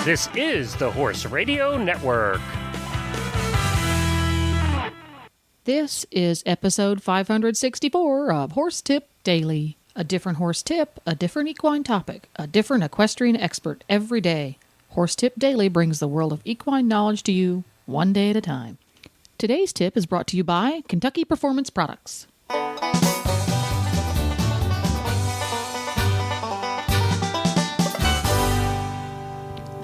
This is the Horse Radio Network. This is episode 564 of Horse Tip Daily. A different horse tip, a different equine topic, a different equestrian expert every day. Horse Tip Daily brings the world of equine knowledge to you one day at a time. Today's tip is brought to you by Kentucky Performance Products.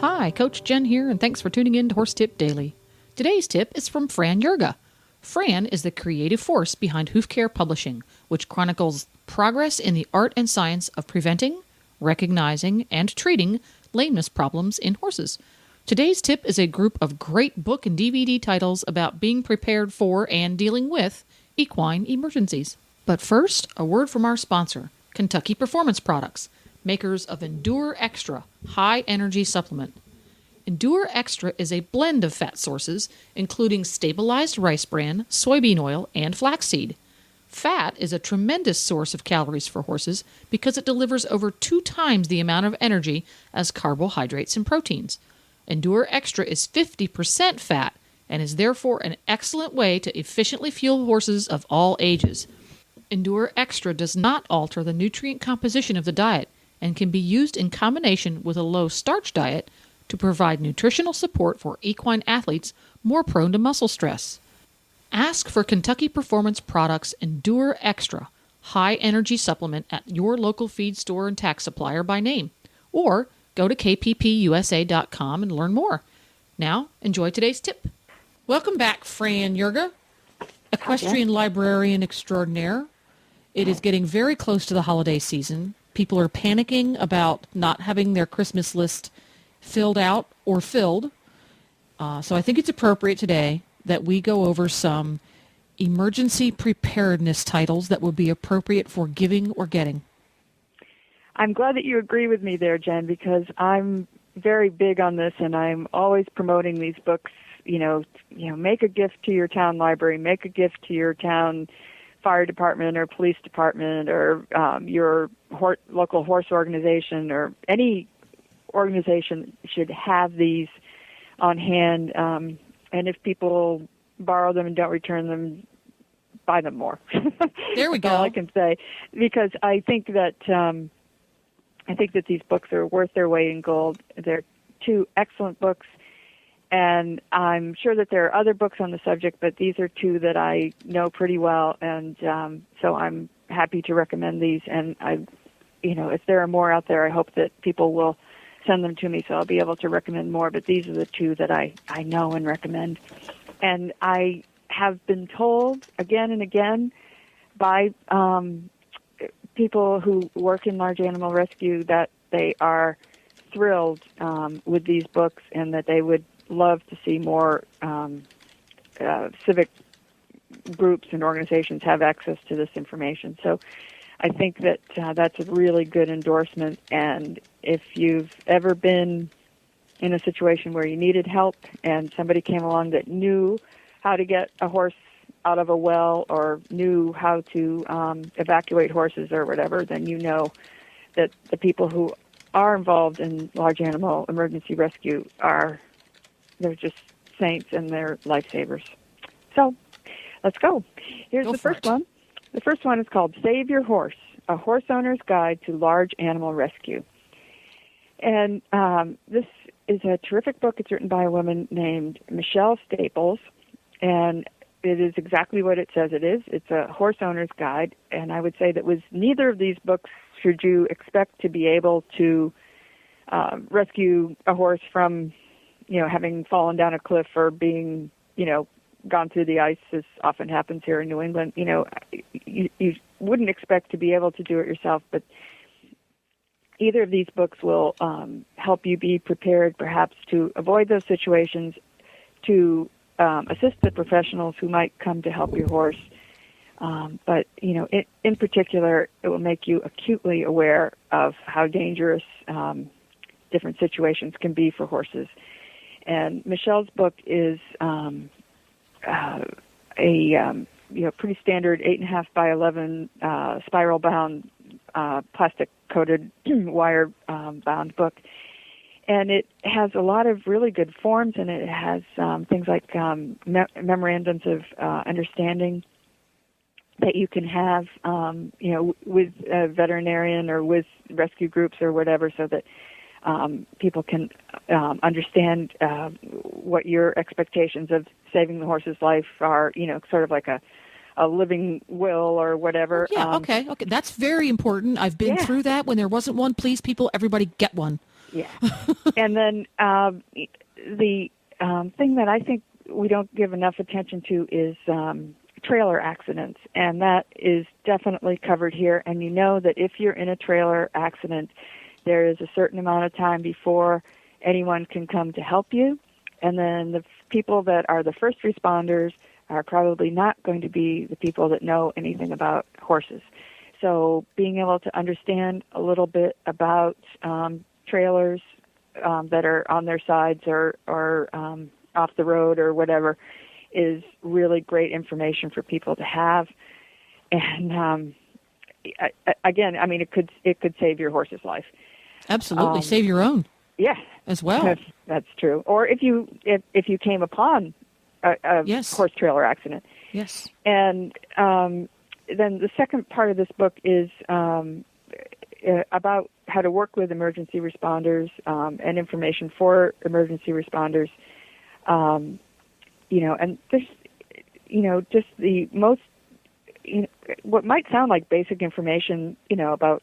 Hi, Coach Jen here, and thanks for tuning in to Horse Tip Daily. Today's tip is from Fran Jurga. Fran is the creative force behind Hoof Care Publishing, which chronicles progress in the art and science of preventing, recognizing, and treating lameness problems in horses. Today's tip is a group of great book and DVD titles about being prepared for and dealing with equine emergencies. But first, a word from our sponsor, Kentucky Performance Products, makers of Endure Extra high-energy supplement. Endure Extra is a blend of fat sources, including stabilized rice bran, soybean oil, and flaxseed. Fat is a tremendous source of calories for horses because it delivers over 2 times the amount of energy as carbohydrates and proteins. Endure Extra is 50% fat and is therefore an excellent way to efficiently fuel horses of all ages. Endure Extra does not alter the nutrient composition of the diet and can be used in combination with a low-starch diet to provide nutritional support for equine athletes more prone to muscle stress. Ask for Kentucky Performance Products Endure Extra high-energy supplement at your local feed store and tack supplier by name, or go to kppusa.com and learn more. Now, enjoy today's tip. Welcome back, Fran Jurga, equestrian librarian extraordinaire. It is getting very close to the holiday season. People are panicking about not having their Christmas list filled out or filled. So I think it's appropriate today that we go over some emergency preparedness titles that would be appropriate for giving or getting. I'm glad that you agree with me there, Jen, because I'm very big on this, and I'm always promoting these books. Make a gift to your town library, make a gift to your town fire department or police department or your local horse organization, or any organization should have these on hand. And if people borrow them and don't return them, buy them more. There we go. That's all I can say, because I think that these books are worth their weight in gold. They're 2 excellent books, and I'm sure that there are other books on the subject, but these are 2 that I know pretty well, and so I'm happy to recommend these. And if there are more out there, I hope that people will send them to me so I'll be able to recommend more. But these are the 2 that I know and recommend. And I have been told again and again by people who work in large animal rescue that they are thrilled with these books, and that they would love to see more civic groups and organizations have access to this information. So I think that that's a really good endorsement. And if you've ever been in a situation where you needed help and somebody came along that knew how to get a horse out of a well or knew how to evacuate horses or whatever, then you know that the people who are involved in large animal emergency rescue they're just saints and they're lifesavers. So let's go. Here's the first one. The first one is called Save Your Horse, A Horse Owner's Guide to Large Animal Rescue. And this is a terrific book. It's written by a woman named Michelle Staples, and it is exactly what it says it is. It's a horse owner's guide, and I would say that with neither of these books should you expect to be able to rescue a horse from, having fallen down a cliff or being, gone through the ice, as often happens here in New England. You wouldn't expect to be able to do it yourself, but either of these books will help you be prepared perhaps to avoid those situations, to assist the professionals who might come to help your horse. But, in particular, it will make you acutely aware of how dangerous different situations can be for horses. And Michelle's book is a pretty standard 8.5 by 11 spiral bound, plastic coated wire bound book. And it has a lot of really good forms, and it has things like memorandums of understanding that you can have, with a veterinarian or with rescue groups or whatever, so that people can understand what your expectations of saving the horse's life are, sort of like a living will or whatever. Yeah, okay. That's very important. I've been through that. When there wasn't one, please, people, everybody get one. Yeah. And then the thing that I think we don't give enough attention to is trailer accidents, and that is definitely covered here. And you know that if you're in a trailer accident, there is a certain amount of time before anyone can come to help you, and then the people that are the first responders are probably not going to be the people that know anything about horses. So being able to understand a little bit about trailers that are on their sides or off the road or whatever is really great information for people to have. And again, I mean, it could save your horse's life. Absolutely, save your own. Yeah, as well. That's true. Or if you came upon a horse trailer accident. Yes. And then the second part of this book is about how to work with emergency responders and information for emergency responders. And there's, just the most, what might sound like basic information, about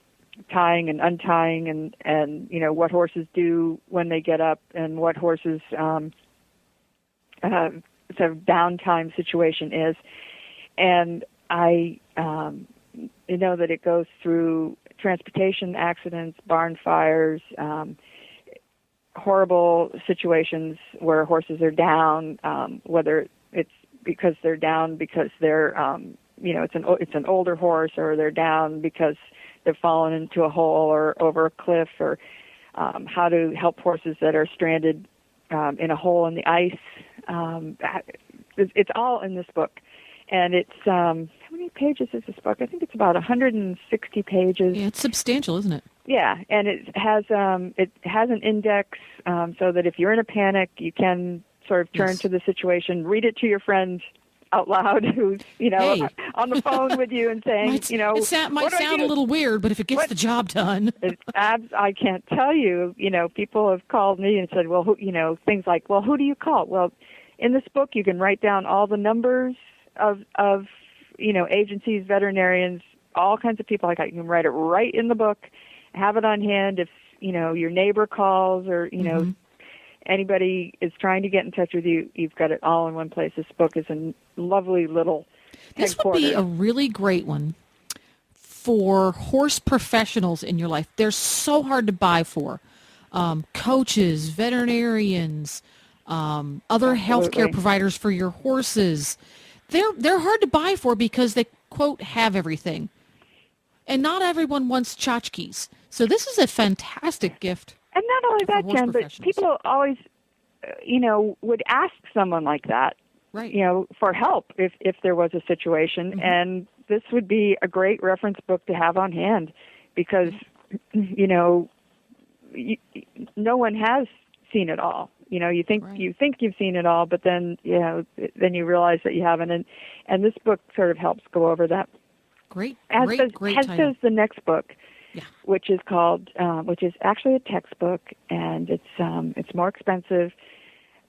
tying and untying and what horses do when they get up and what horses sort of downtime situation is. And I know that it goes through transportation accidents, barn fires, horrible situations where horses are down, whether it's because they're down because they're, it's an older horse, or they're down because they've fallen into a hole or over a cliff, or how to help horses that are stranded in a hole in the ice. It's all in this book. And it's, how many pages is this book? I think it's about 160 pages. Yeah, it's substantial, isn't it? Yeah, and it has an index so that if you're in a panic, you can sort of turn to the situation, read it to your friend out loud who's, on the phone with you and saying, it might sound a little weird, but if it gets the job done. I can't tell you, people have called me and said, well, things like, well, who do you call? Well, in this book, you can write down all the numbers of agencies, veterinarians, all kinds of people like that. You can write it right in the book, have it on hand. If, your neighbor calls or, anybody is trying to get in touch with you, you've got it all in one place. This book is a lovely little This would be a really great one for horse professionals in your life. They're so hard to buy for. Coaches, veterinarians, other healthcare providers for your horses. They're hard to buy for because they, quote, have everything. And not everyone wants tchotchkes. So this is a fantastic gift. And not only that, Jen, but people always, would ask someone like that, right? For help if there was a situation. Mm-hmm. And this would be a great reference book to have on hand because, no one has seen it all. You think you've seen it all, but then then you realize that you haven't. And this book sort of helps go over that. Great As title. does the next book, which is called, which is actually a textbook, and it's more expensive,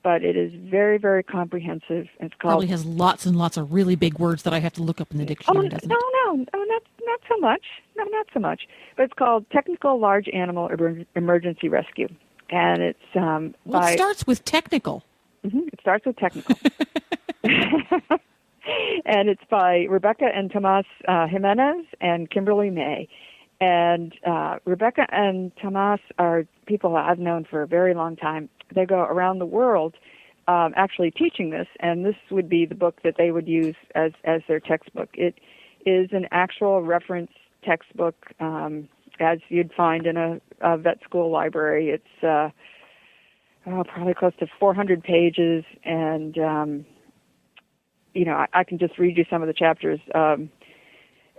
but it is very, very comprehensive. It's called. Probably has lots and lots of really big words that I have to look up in the dictionary. Doesn't it? No, not so much. No, not so much. But it's called Technical Large Animal Emergency Rescue. And it's it starts with technical. Mm-hmm, it starts with technical. And it's by Rebecca and Tomas Jimenez and Kimberly May. And Rebecca and Tomas are people I've known for a very long time. They go around the world actually teaching this, and this would be the book that they would use as their textbook. It is an actual reference textbook as you'd find in a vet school library. It's probably close to 400 pages, and I can just read you some of the chapters.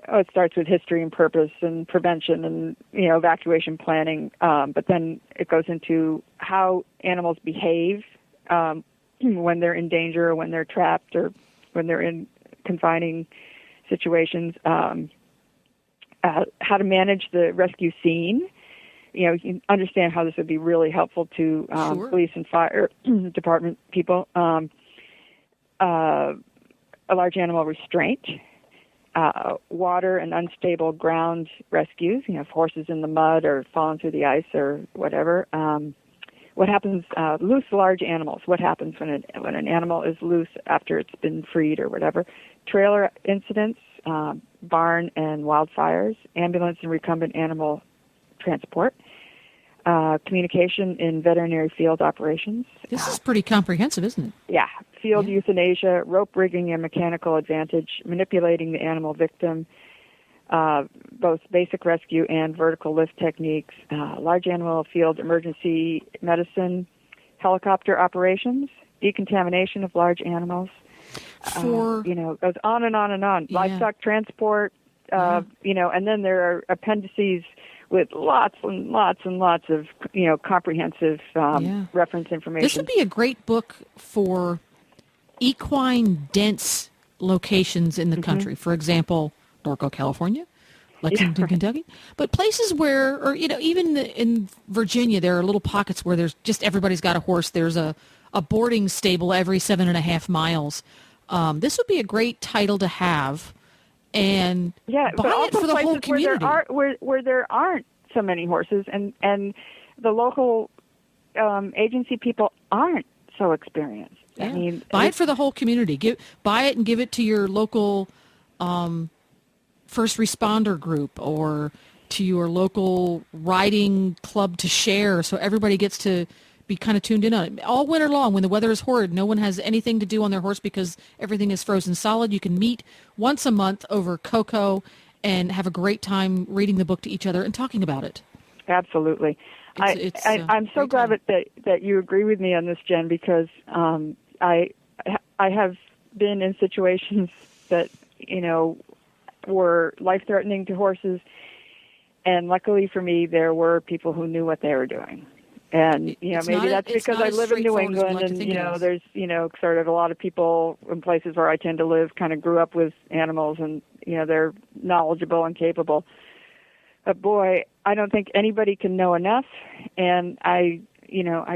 it starts with history and purpose and prevention and, evacuation planning. But then it goes into how animals behave when they're in danger or when they're trapped or when they're in confining situations, how to manage the rescue scene. You can understand how this would be really helpful to Sure. police and fire department people. A large animal restraint, water and unstable ground rescues, if horses in the mud or falling through the ice or whatever. What happens, loose large animals, what happens when an animal is loose after it's been freed or whatever. Trailer incidents, barn and wildfires, ambulance and recumbent animal transport, communication in veterinary field operations. This is pretty comprehensive, isn't it? Yeah. Field euthanasia, rope rigging and mechanical advantage, manipulating the animal victim, both basic rescue and vertical lift techniques, large animal field emergency medicine, helicopter operations, decontamination of large animals. It goes on and on and on. Yeah. Livestock transport, and then there are appendices with lots and lots and lots of, comprehensive reference information. This would be a great book for equine dense locations in the country. For example, Norco, California, Lexington, Kentucky. But places where, or, even in Virginia, there are little pockets where there's just everybody's got a horse. There's a boarding stable every 7.5 miles. This would be a great title to have. And buy it for the whole community. Where there aren't so many horses, and the local agency people aren't so experienced. Yeah. I mean, buy it for the whole community. Buy it and give it to your local first responder group or to your local riding club to share, so everybody gets to be kind of tuned in on it. All winter long, when the weather is horrid, no one has anything to do on their horse because everything is frozen solid. You can meet once a month over cocoa and have a great time reading the book to each other and talking about it. Absolutely. I'm so glad that you agree with me on this, Jen, because I have been in situations that, were life-threatening to horses, and luckily for me, there were people who knew what they were doing. And, maybe that's because I live in New England and, there's, sort of a lot of people in places where I tend to live kind of grew up with animals and, they're knowledgeable and capable. But boy, I don't think anybody can know enough. And I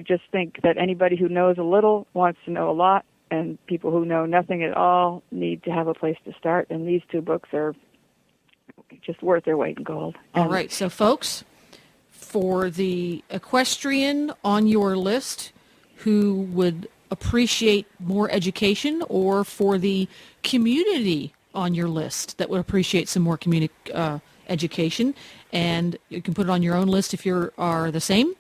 just think that anybody who knows a little wants to know a lot, and people who know nothing at all need to have a place to start. And these two books are just worth their weight in gold. All right. So, folks, for the equestrian on your list who would appreciate more education, or for the community on your list that would appreciate some more education, and you can put it on your own list if you are the same,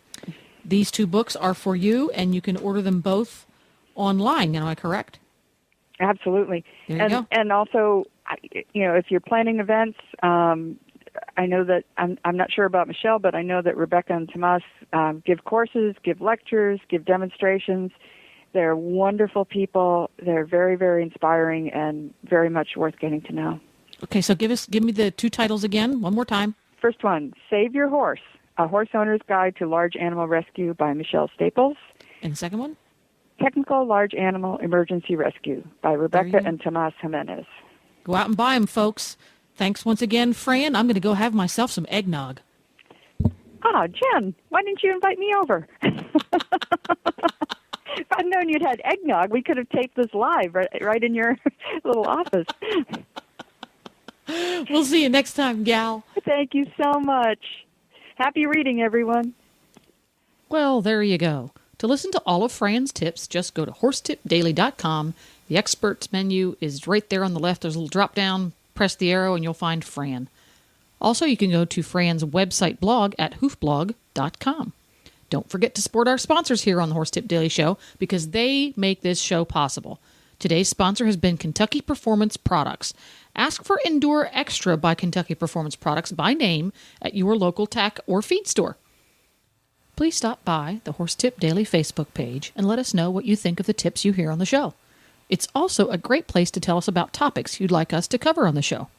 these two books are for you, and you can order them both online. Am I correct? Absolutely. There you go. And also, if you're planning events, I know that I'm not sure about Michelle, but I know that Rebecca and Tomas give courses, give lectures, give demonstrations. They're wonderful people. They're very, very inspiring and very much worth getting to know. Okay, so give me the two titles again, one more time. First one, Save Your Horse, A Horse Owner's Guide to Large Animal Rescue by Michelle Staples. And the second one? Technical Large Animal Emergency Rescue by Rebecca and Tomas Jimenez. Go out and buy them, folks. Thanks once again, Fran. I'm going to go have myself some eggnog. Oh, Jen, why didn't you invite me over? If I'd known you'd had eggnog, we could have taped this live right in your little office. We'll see you next time, gal. Thank you so much. Happy reading, everyone. Well, there you go. To listen to all of Fran's tips, just go to horsetipdaily.com. The experts menu is right there on the left. There's a little drop down. Press the arrow and you'll find Fran. Also, you can go to Fran's website blog at hoofblog.com. Don't forget to support our sponsors here on the Horse Tip Daily Show, because they make this show possible. Today's sponsor has been Kentucky Performance Products. Ask for Endure Extra by Kentucky Performance Products by name at your local tack or feed store. Please stop by the Horse Tip Daily Facebook page and let us know what you think of the tips you hear on the show. It's also a great place to tell us about topics you'd like us to cover on the show.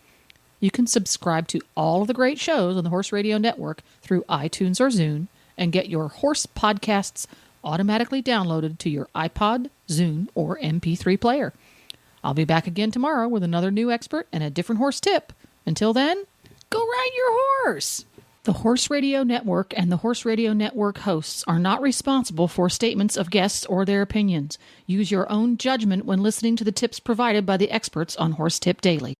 You can subscribe to all of the great shows on the Horse Radio Network through iTunes or Zune and get your horse podcasts automatically downloaded to your iPod, Zune, or MP3 player. I'll be back again tomorrow with another new expert and a different horse tip. Until then, go ride your horse! The Horse Radio Network and the Horse Radio Network hosts are not responsible for statements of guests or their opinions. Use your own judgment when listening to the tips provided by the experts on Horse Tip Daily.